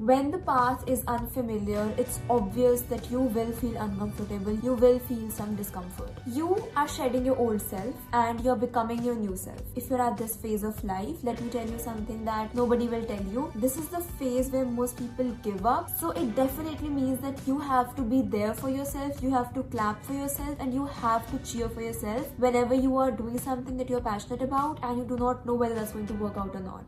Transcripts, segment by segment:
When the path is unfamiliar, it's obvious that you will feel uncomfortable, you will feel some discomfort. You are shedding your old self and you're becoming your new self. If you're at this phase of life, let me tell you something that nobody will tell you. This is the phase where most people give up. So it definitely means that you have to be there for yourself, you have to clap for yourself, and you have to cheer for yourself whenever you are doing something that you're passionate about and you do not know whether that's going to work out or not.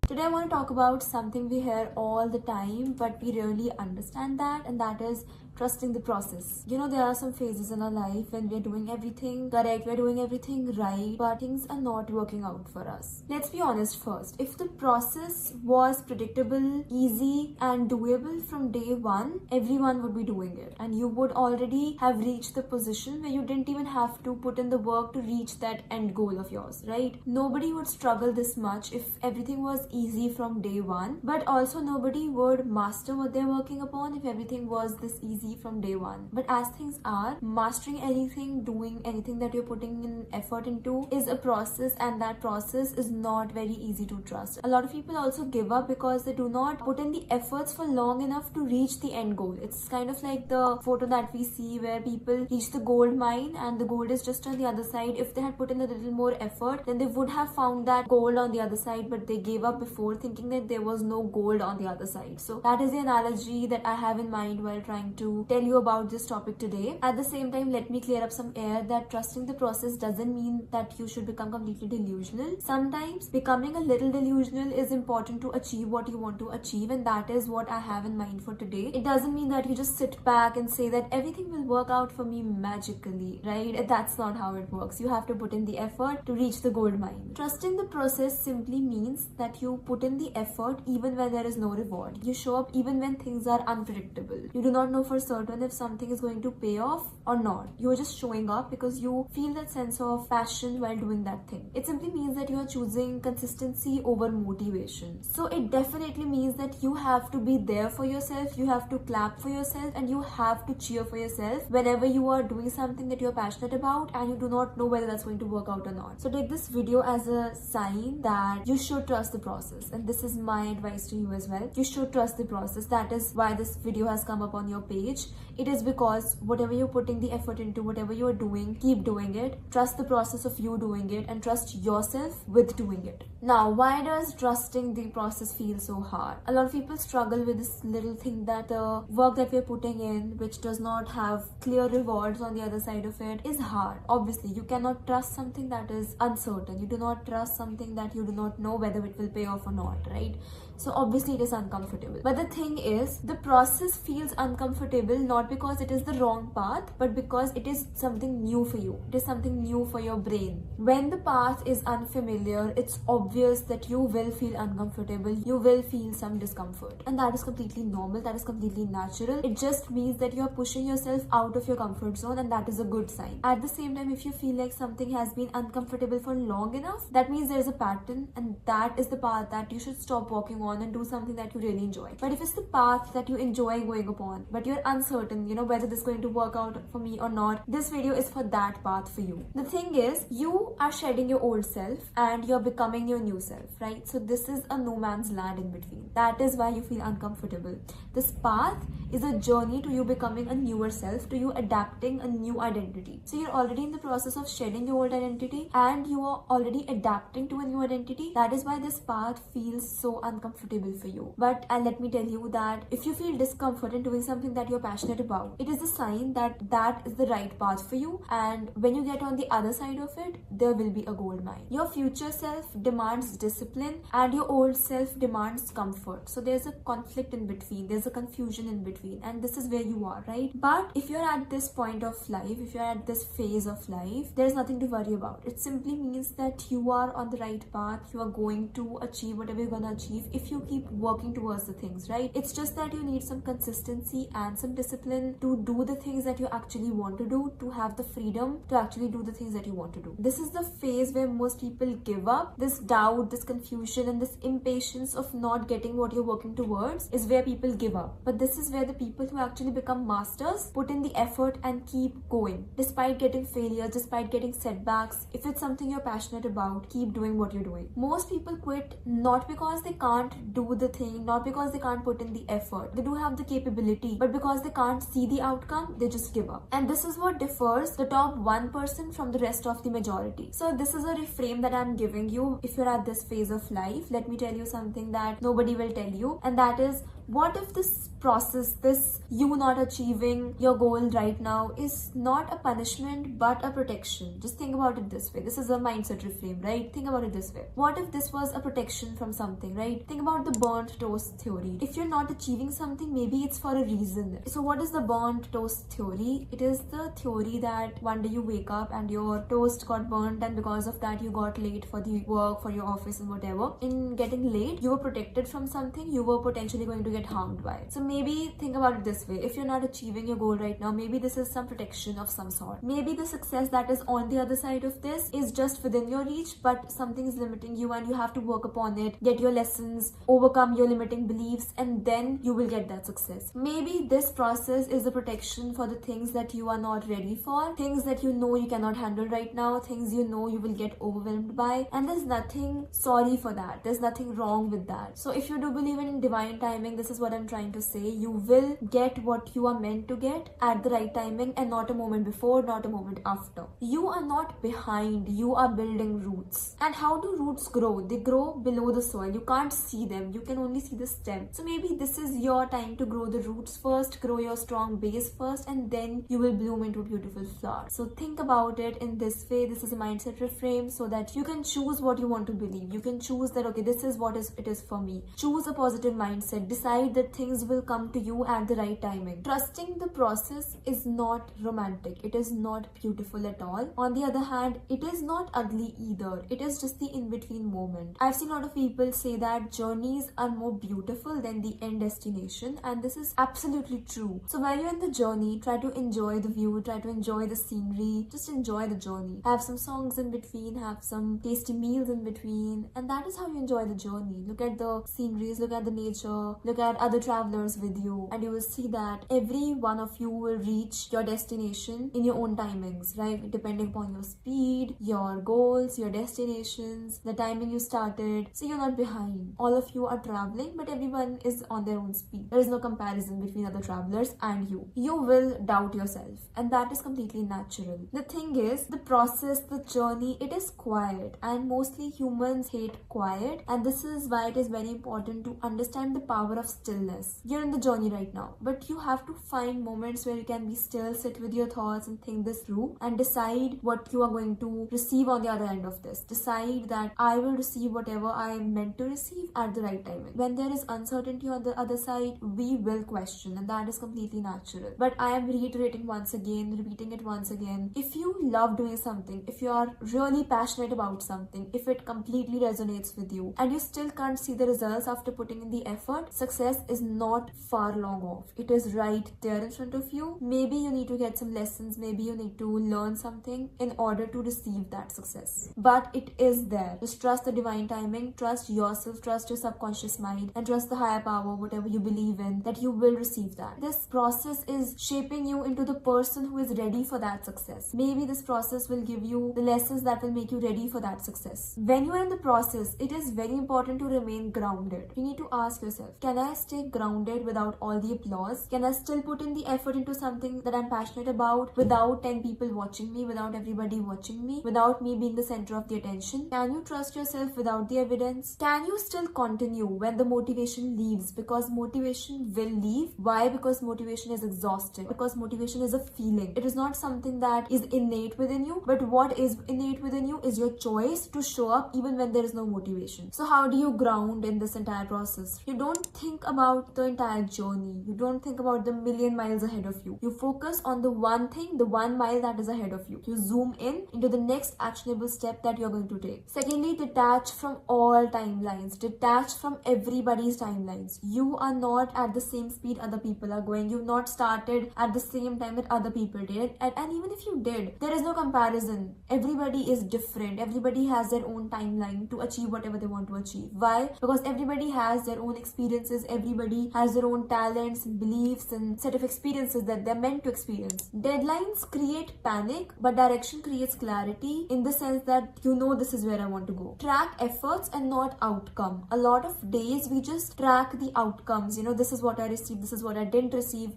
Today I want to talk about something we hear all the time but we rarely understand that, and that is trusting the process. You know, there are some phases in our life when we're doing everything correct, we're doing everything right, but things are not working out for us. Let's be honest first. If the process was predictable, easy and doable from day one, everyone would be doing it and you would already have reached the position where you didn't even have to put in the work to reach that end goal of yours, right? Nobody would struggle this much if everything was easy from day one, but also nobody would master what they're working upon if everything was this easy from day one. But as things are, mastering anything, doing anything that you're putting in effort into is a process, and that process is not very easy to trust. A lot of people also give up because they do not put in the efforts for long enough to reach the end goal. It's kind of like the photo that we see where people reach the gold mine and the gold is just on the other side. If they had put in a little more effort, then they would have found that gold on the other side, but they gave up before thinking that there was no gold on the other side. So that is the analogy that I have in mind while trying to tell you about this topic today. At the same time, let me clear up some air that trusting the process doesn't mean that you should become completely delusional. Sometimes becoming a little delusional is important to achieve what you want to achieve, and that is what I have in mind for today. It doesn't mean that you just sit back and say that everything will work out for me magically, right? That's not how it works. You have to put in the effort to reach the gold mine. Trusting the process simply means that you put in the effort even when there is no reward. You show up even when things are unpredictable. You do not know for certain if something is going to pay off or not. You're just showing up because you feel that sense of passion while doing that thing. It simply means that you are choosing consistency over motivation. So it definitely means that you have to be there for yourself, you have to clap for yourself, and you have to cheer for yourself whenever you are doing something that you're passionate about and you do not know whether that's going to work out or not. So take this video as a sign that you should trust the process, and this is my advice to you as well. You should trust the process. That is why this video has come up on your page. It is because whatever you're putting the effort into, whatever you're doing, keep doing it. Trust the process of you doing it and trust yourself with doing it. Now, why does trusting the process feel so hard? A lot of people struggle with this little thing that the work that we're putting in, which does not have clear rewards on the other side of it, is hard. Obviously, you cannot trust something that is uncertain. You do not trust something that you do not know whether it will pay off or not, right? So obviously it is uncomfortable. But the thing is, the process feels uncomfortable not because it is the wrong path, but because it is something new for you. It is something new for your brain. When the path is unfamiliar, it's obvious that you will feel uncomfortable. You will feel some discomfort. And that is completely normal. That is completely natural. It just means that you're pushing yourself out of your comfort zone, and that is a good sign. At the same time, if you feel like something has been uncomfortable for long enough, that means there is a pattern, and that is the path that you should stop walking on and do something that you really enjoy. But if it's the path that you enjoy going upon, but you're uncertain, whether this is going to work out for me or not, this video is for that path for you. The thing is, you are shedding your old self and you're becoming your new self, right? So this is a no man's land in between. That is why you feel uncomfortable. This path is a journey to you becoming a newer self, to you adapting a new identity. So you're already in the process of shedding your old identity and you are already adapting to a new identity. That is why this path feels so uncomfortable for you. But let me tell you that if you feel discomfort in doing something that you're passionate about, it is a sign that that is the right path for you, and when you get on the other side of it, there will be a gold mine. Your future self demands discipline and your old self demands comfort. So there's a conflict in between, there's a confusion in between, and this is where you are, right? But if you're at this point of life, if you're at this phase of life, there's nothing to worry about. It simply means that you are on the right path. You are going to achieve whatever you're gonna achieve if you keep working towards the things, right? It's just that you need some consistency and some some discipline to do the things that you actually want to do, to have the freedom to actually do the things that you want to do. This is the phase where most people give up. This doubt, this confusion, and this impatience of not getting what you're working towards is where people give up. But this is where the people who actually become masters put in the effort and keep going. Despite getting failures, despite getting setbacks, if it's something you're passionate about, keep doing what you're doing. Most people quit not because they can't do the thing, not because they can't put in the effort. They do have the capability, but because they can't see the outcome, they just give up. And this is what differs the top 1% from the rest of the majority. So this is a reframe that I'm giving you. If you're at this phase of life, let me tell you something that nobody will tell you, and that is, what if this process, this you not achieving your goal right now, is not a punishment but a protection? Just think about it this way. This is a mindset reframe, right? Think about it this way. What if this was a protection from something, right? Think about the burnt toast theory. If you're not achieving something, maybe it's for a reason. So what is the burnt toast theory? It is the theory that one day you wake up and your toast got burnt, and because of that you got late for the work, for your office and whatever. In getting late, you were protected from something you were potentially going to get harmed by. So maybe think about it this way. If you're not achieving your goal right now, maybe this is some protection of some sort. Maybe the success that is on the other side of this is just within your reach, but something is limiting you and you have to work upon it, get your lessons, overcome your limiting beliefs, and then you will get that success. Maybe this process is a protection for the things that you are not ready for, things that you know you cannot handle right now, things you know you will get overwhelmed by, and there's nothing sorry for that. There's nothing wrong with that. So if you do believe in divine timing, this is what I'm trying to say. You will get what you are meant to get at the right timing, and not a moment before, not a moment after. You are not behind, you are building roots. And how do roots grow? They grow below the soil. You can't see them, you can only see the stem. So maybe this is your time to grow the roots first, grow your strong base first, and then you will bloom into a beautiful flower. So think about it in this way. This is a mindset reframe so that you can choose what you want to believe. You can choose that, okay, this is what it is for me. Choose a positive mindset. Decide that things will come to you at the right timing. Trusting the process is not romantic. It is not beautiful at all. On the other hand, it is not ugly either. It is just the in-between moment. I've seen a lot of people say that journeys are more beautiful than the end destination, and this is absolutely true. So while you're in the journey, try to enjoy the view, try to enjoy the scenery, just enjoy the journey. Have some songs in between, have some tasty meals in between, and that is how you enjoy the journey. Look at the sceneries, look at the nature, look at other travelers with you, and you will see that every one of you will reach your destination in your own timings, right? Depending upon your speed, your goals, your destinations, the timing you started. So you're not behind. All of you are traveling, but everyone is on their own speed. There is no comparison between other travelers and you. You will doubt yourself, and that is completely natural. The thing is, the process, the journey, it is quiet, and mostly humans hate quiet, and this is why it is very important to understand the power of stillness. You're in the journey right now, but you have to find moments where you can be still, sit with your thoughts and think this through, and decide what you are going to receive on the other end of this. Decide that I will receive whatever I am meant to receive at the right timing. When there is uncertainty on the other side, we will question, and that is completely natural. But I am reiterating once again, repeating it once again. If you love doing something, if you are really passionate about something, if it completely resonates with you, and you still can't see the results after putting in the effort, success is not far long off. It is right there in front of you. Maybe you need to get some lessons, maybe you need to learn something in order to receive that success. But it is there. Just trust the divine timing, trust yourself, trust your subconscious mind, and trust the higher power, whatever you believe in, that you will receive that. This process is shaping you into the person who is ready for that success. Maybe this process will give you the lessons that will make you ready for that success. When you are in the process, it is very important to remain grounded. You need to ask yourself, can I stay grounded without all the applause? Can I still put in the effort into something that I'm passionate about without 10 people watching me, without everybody watching me, without me being the center of the attention? Can you trust yourself without the evidence? Can you still continue when the motivation leaves? Because motivation will leave. Why? Because motivation is exhausted. Because motivation is a feeling. It is not something that is innate within you, but what is innate within you is your choice to show up even when there is no motivation. So how do you ground in this entire process? You don't think think about the entire journey. You don't think about the million miles ahead of you. You focus on the one thing, the 1 mile that is ahead of you. You zoom in into the next actionable step that you're going to take. Secondly, detach from all timelines. Detach from everybody's timelines. You are not at the same speed other people are going. You've not started at the same time that other people did. And even if you did, there is no comparison. Everybody is different. Everybody has their own timeline to achieve whatever they want to achieve. Why? Because everybody has their own experiences. Everybody has their own talents and beliefs and set of experiences that they're meant to experience. Deadlines create panic, but direction creates clarity in the sense that you know this is where I want to go. Track efforts and not outcome. A lot of days we just track the outcomes. This is what I received, this is what I didn't receive.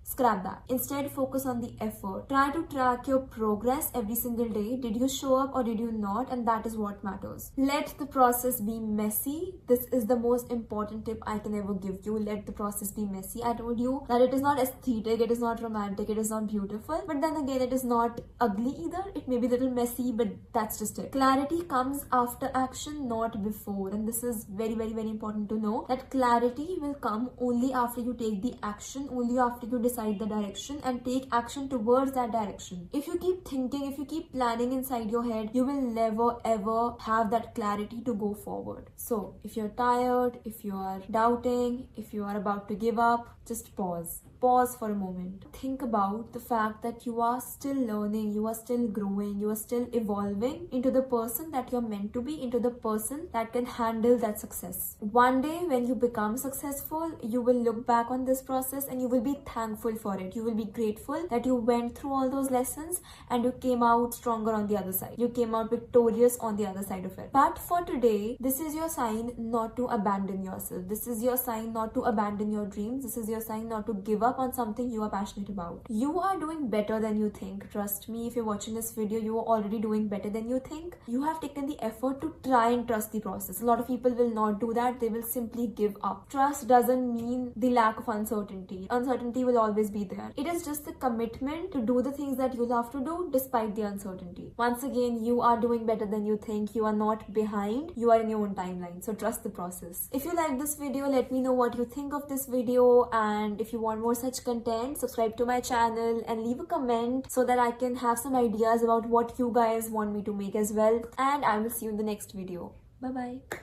Scrap that. Instead, focus on the effort. Try to track your progress every single day. Did you show up or did you not? And that is what matters. Let the process be messy. This is the most important tip I can ever give you. Let the process be messy. I told you that it is not aesthetic, it is not romantic, it is not beautiful. But then again, it is not ugly either. It may be a little messy, but that's just it. Clarity comes after action, not before. And this is very, very, very important to know that clarity will come only after you take the action, only after you decide the direction and take action towards that direction. If you keep thinking, if you keep planning inside your head, you will never ever have that clarity to go forward. So if you're tired, if you are doubting, if you are about to give up, just pause. Pause for a moment. Think about the fact that you are still learning, you are still growing, you are still evolving into the person that you're meant to be, into the person that can handle that success. One day when you become successful, you will look back on this process and you will be thankful for it. You will be grateful that you went through all those lessons and you came out stronger on the other side. You came out victorious on the other side of it. But for today, this is your sign not to abandon yourself. This is your sign not to abandon your dreams. This is your sign not to give up on something you are passionate about. You are doing better than you think. Trust me, if you're watching this video, you are already doing better than you think. You have taken the effort to try and trust the process. A lot of people will not do that. They will simply give up. Trust doesn't mean the lack of uncertainty. Uncertainty will always be there. It is just the commitment to do the things that you love to do despite the uncertainty. Once again, you are doing better than you think. You are not behind. You are in your own timeline. So trust the process. If you like this video, let me know what you think of this video, and if you want more such content, subscribe to my channel and leave a comment so that I can have some ideas about what you guys want me to make as well. And I will see you in the next video. Bye bye.